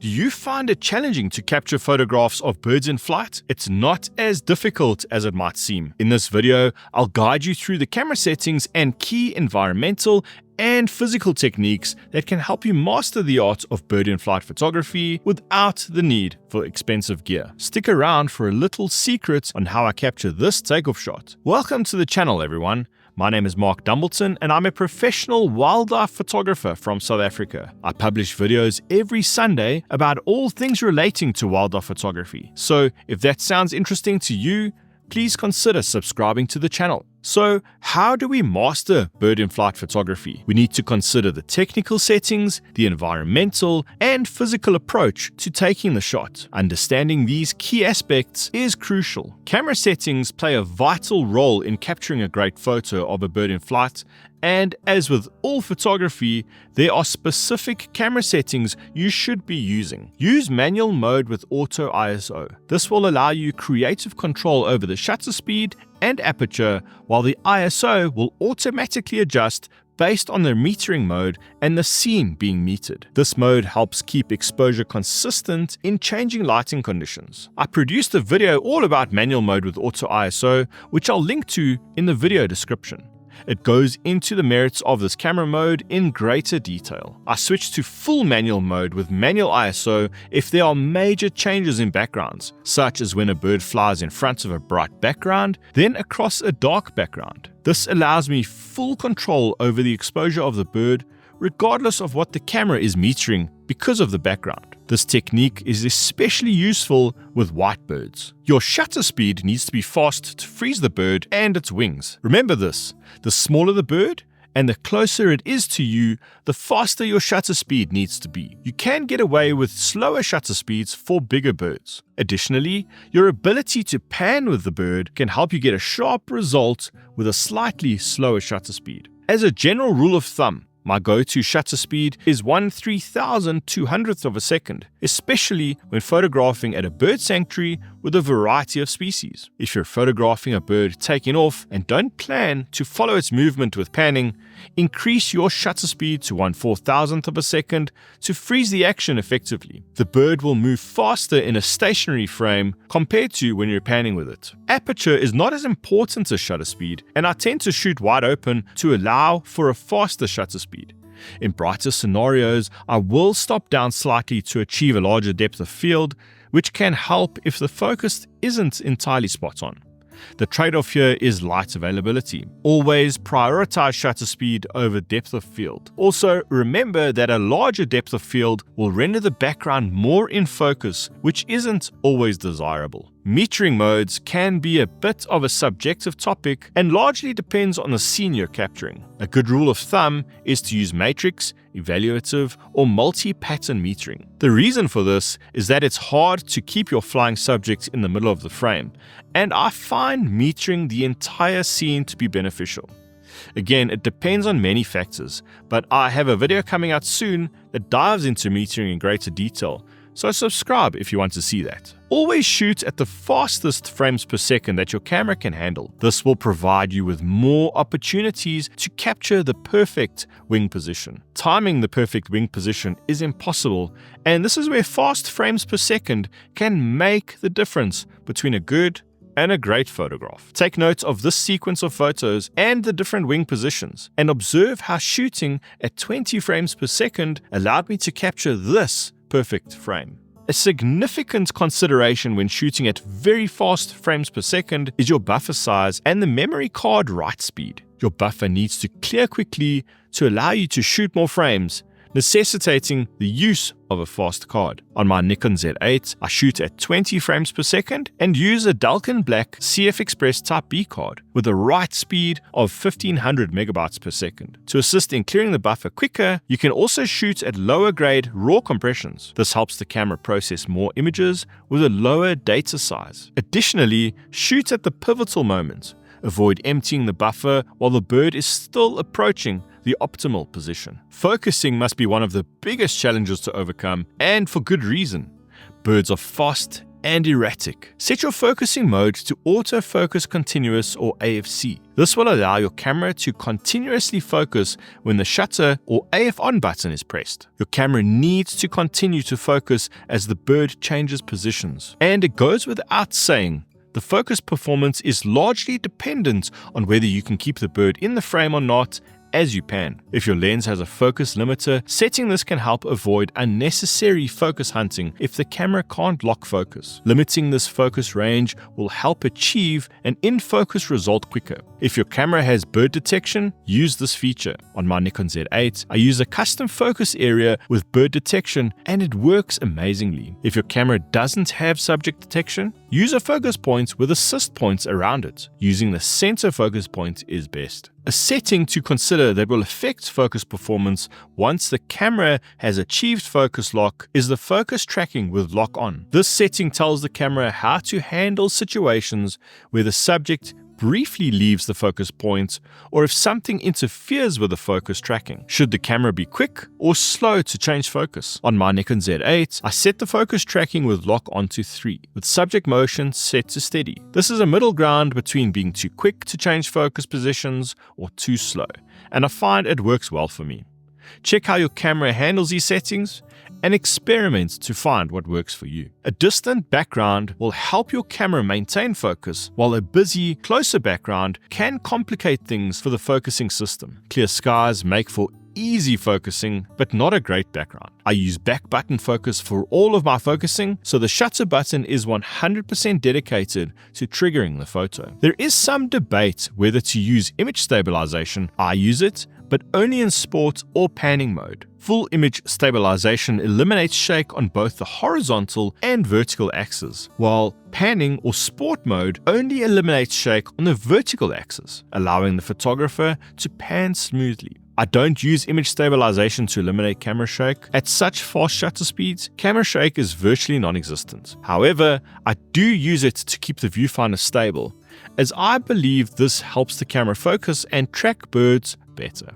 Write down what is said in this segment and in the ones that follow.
Do you find it challenging to capture photographs of birds in flight? It's not as difficult as it might seem. In this video, I'll guide you through the camera settings and key environmental and physical techniques that can help you master the art of bird in flight photography without the need for expensive gear. Stick around for a little secret on how I capture this takeoff shot. Welcome to the channel, everyone. My name is Mark Dumbleton and I'm a professional wildlife photographer from South Africa. I publish videos every Sunday about all things relating to wildlife photography. So if that sounds interesting to you, please consider subscribing to the channel. So, how do we master bird in flight photography? We need to consider the technical settings, the environmental and physical approach to taking the shot. Understanding these key aspects is crucial. Camera settings play a vital role in capturing a great photo of a bird in flight, and as with all photography, there are specific camera settings you should be using. Use manual mode with auto ISO. This will allow you creative control over the shutter speed and aperture, while the ISO will automatically adjust based on the metering mode and the scene being metered. This mode helps keep exposure consistent in changing lighting conditions. I produced a video all about manual mode with auto ISO, which I'll link to in the video description. It goes into the merits of this camera mode in greater detail. I switched to full manual mode with manual ISO if there are major changes in backgrounds, such as when a bird flies in front of a bright background, then across a dark background. This allows me full control over the exposure of the bird, regardless of what the camera is metering because of the background. This technique is especially useful with white birds. Your shutter speed needs to be fast to freeze the bird and its wings. Remember this, the smaller the bird and the closer it is to you, the faster your shutter speed needs to be. You can get away with slower shutter speeds for bigger birds. Additionally, your ability to pan with the bird can help you get a sharp result with a slightly slower shutter speed. As a general rule of thumb, my go-to shutter speed is 1/3200th of a second, especially when photographing at a bird sanctuary with a variety of species. If you're photographing a bird taking off and don't plan to follow its movement with panning, increase your shutter speed to 1/4000th of a second to freeze the action effectively. The bird will move faster in a stationary frame compared to when you're panning with it. Aperture is not as important as shutter speed, and I tend to shoot wide open to allow for a faster shutter speed. In brighter scenarios, I will stop down slightly to achieve a larger depth of field, which can help if the focus isn't entirely spot on. The trade-off here is light availability. Always prioritize shutter speed over depth of field. Also, remember that a larger depth of field will render the background more in focus, which isn't always desirable. Metering modes can be a bit of a subjective topic and largely depends on the scene you're capturing. A good rule of thumb is to use matrix, evaluative, or multi-pattern metering. The reason for this is that it's hard to keep your flying subject in the middle of the frame, and I find metering the entire scene to be beneficial. Again, it depends on many factors, but I have a video coming out soon that dives into metering in greater detail, so subscribe if you want to see that. Always shoot at the fastest frames per second that your camera can handle. This will provide you with more opportunities to capture the perfect wing position. Timing the perfect wing position is impossible, and this is where fast frames per second can make the difference between a good and a great photograph. Take note of this sequence of photos and the different wing positions, and observe how shooting at 20 frames per second allowed me to capture this perfect frame. A significant consideration when shooting at very fast frames per second is your buffer size and the memory card write speed. Your buffer needs to clear quickly to allow you to shoot more frames, necessitating the use of a fast card. On my Nikon Z8, I shoot at 20 frames per second and use a Dalkin Black CF Express Type B card with a write speed of 1500 megabytes per second. To assist in clearing the buffer quicker, you can also shoot at lower grade raw compressions. This helps the camera process more images with a lower data size. Additionally, shoot at the pivotal moment. Avoid emptying the buffer while the bird is still approaching the optimal position. Focusing must be one of the biggest challenges to overcome, and for good reason. Birds are fast and erratic. Set your focusing mode to autofocus continuous or AFC. This will allow your camera to continuously focus when the shutter or AF on button is pressed. Your camera needs to continue to focus as the bird changes positions. And it goes without saying, the focus performance is largely dependent on whether you can keep the bird in the frame or not as you pan. If your lens has a focus limiter, setting this can help avoid unnecessary focus hunting if the camera can't lock focus. Limiting this focus range will help achieve an in-focus result quicker. If your camera has bird detection, use this feature. On my Nikon Z8, I use a custom focus area with bird detection and it works amazingly. If your camera doesn't have subject detection, use a focus point with assist points around it. Using the center focus point is best. A setting to consider that will affect focus performance once the camera has achieved focus lock is the focus tracking with lock on. This setting tells the camera how to handle situations where the subject briefly leaves the focus point or if something interferes with the focus tracking. Should the camera be quick or slow to change focus? On my Nikon Z8, I set the focus tracking with lock on to 3, with subject motion set to steady. This is a middle ground between being too quick to change focus positions or too slow, and I find it works well for me. Check how your camera handles these settings and experiment to find what works for you. A distant background will help your camera maintain focus, while a busy, closer background can complicate things for the focusing system. Clear skies make for easy focusing, but not a great background. I use back button focus for all of my focusing, so the shutter button is 100% dedicated to triggering the photo. There is some debate whether to use image stabilization. I use it, but only in sport or panning mode. Full image stabilization eliminates shake on both the horizontal and vertical axes, while panning or sport mode only eliminates shake on the vertical axis, allowing the photographer to pan smoothly. I don't use image stabilization to eliminate camera shake. At such fast shutter speeds, camera shake is virtually non-existent. However, I do use it to keep the viewfinder stable, as I believe this helps the camera focus and track birds better.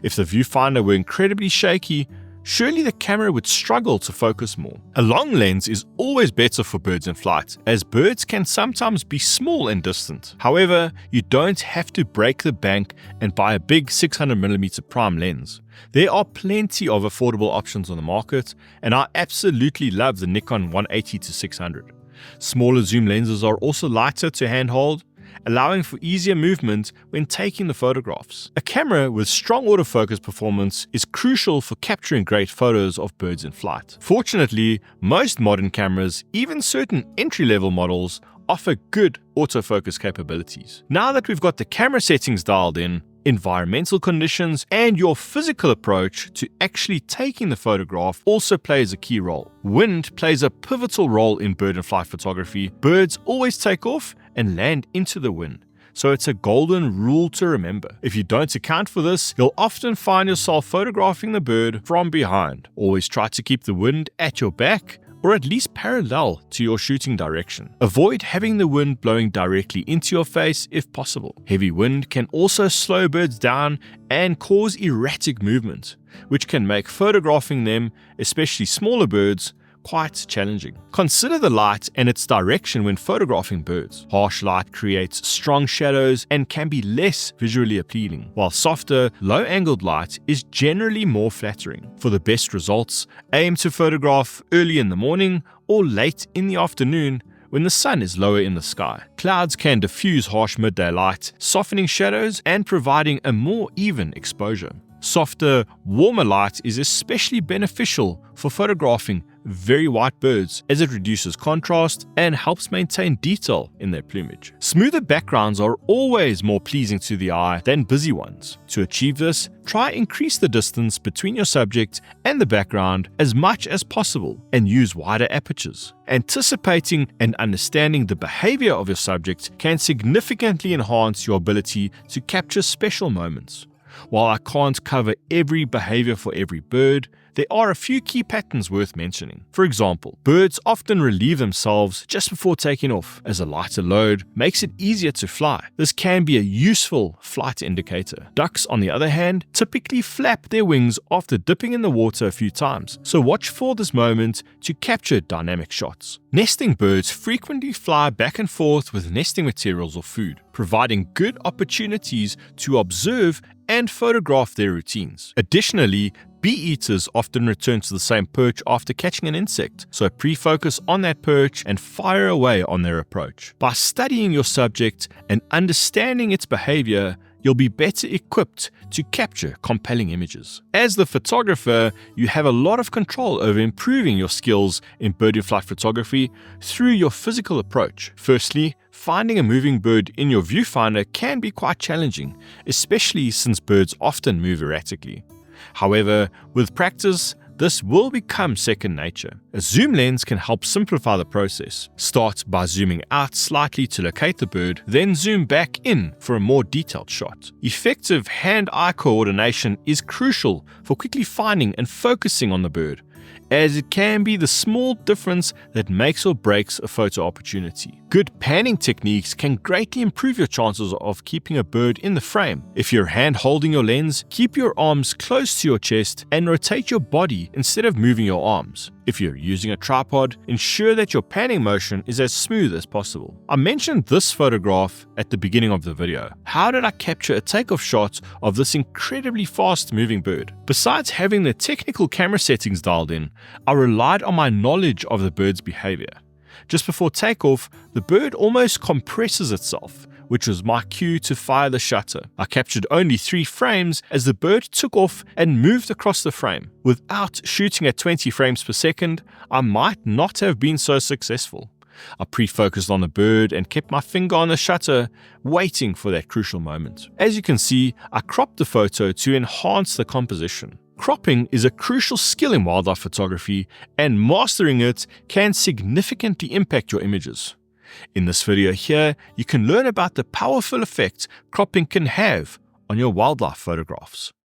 If the viewfinder were incredibly shaky, surely the camera would struggle to focus more. A long lens is always better for birds in flight, as birds can sometimes be small and distant. However, you don't have to break the bank and buy a big 600mm prime lens. There are plenty of affordable options on the market, and I absolutely love the Nikon 180-600. Smaller zoom lenses are also lighter to handhold, allowing for easier movement when taking the photographs. A camera with strong autofocus performance is crucial for capturing great photos of birds in flight. Fortunately, most modern cameras, even certain entry-level models, offer good autofocus capabilities. Now that we've got the camera settings dialed in, environmental conditions and your physical approach to actually taking the photograph also plays a key role. Wind plays a pivotal role in bird and flight photography. Birds always take off and land into the wind, so it's a golden rule to remember. If you don't account for this, you'll often find yourself photographing the bird from behind. Always try to keep the wind at your back, or at least parallel to your shooting direction. Avoid having the wind blowing directly into your face if possible. Heavy wind can also slow birds down and cause erratic movement, which can make photographing them, especially smaller birds, quite challenging. Consider the light and its direction when photographing birds. Harsh light creates strong shadows and can be less visually appealing, while softer, low-angled light is generally more flattering. For the best results, aim to photograph early in the morning or late in the afternoon when the sun is lower in the sky. Clouds can diffuse harsh midday light, softening shadows and providing a more even exposure. Softer, warmer light is especially beneficial for photographing very white birds, as it reduces contrast and helps maintain detail in their plumage. Smoother backgrounds are always more pleasing to the eye than busy ones. To achieve this, try increase the distance between your subject and the background as much as possible and use wider apertures. Anticipating and understanding the behavior of your subject can significantly enhance your ability to capture special moments. While I can't cover every behavior for every bird, there are a few key patterns worth mentioning. For example, birds often relieve themselves just before taking off, as a lighter load makes it easier to fly. This can be a useful flight indicator. Ducks, on the other hand, typically flap their wings after dipping in the water a few times, so watch for this moment to capture dynamic shots. Nesting birds frequently fly back and forth with nesting materials or food, providing good opportunities to observe and photograph their routines. Additionally, bee eaters often return to the same perch after catching an insect, so pre-focus on that perch and fire away on their approach. By studying your subject and understanding its behavior, you'll be better equipped to capture compelling images. As the photographer, you have a lot of control over improving your skills in bird in flight photography through your physical approach. Firstly, finding a moving bird in your viewfinder can be quite challenging, especially since birds often move erratically. However, with practice, this will become second nature. A zoom lens can help simplify the process. Start by zooming out slightly to locate the bird, then zoom back in for a more detailed shot. Effective hand-eye coordination is crucial for quickly finding and focusing on the bird, as it can be the small difference that makes or breaks a photo opportunity. Good panning techniques can greatly improve your chances of keeping a bird in the frame. If you're hand holding your lens, keep your arms close to your chest and rotate your body instead of moving your arms. If you're using a tripod, ensure that your panning motion is as smooth as possible. I mentioned this photograph at the beginning of the video. How did I capture a takeoff shot of this incredibly fast moving bird? Besides having the technical camera settings dialed in, I relied on my knowledge of the bird's behavior. Just before takeoff, the bird almost compresses itself, which was my cue to fire the shutter. I captured only 3 frames as the bird took off and moved across the frame. Without shooting at 20 frames per second, I might not have been so successful. I pre-focused on the bird and kept my finger on the shutter, waiting for that crucial moment. As you can see, I cropped the photo to enhance the composition. Cropping is a crucial skill in wildlife photography, and mastering it can significantly impact your images. In this video here, you can learn about the powerful effect cropping can have on your wildlife photographs.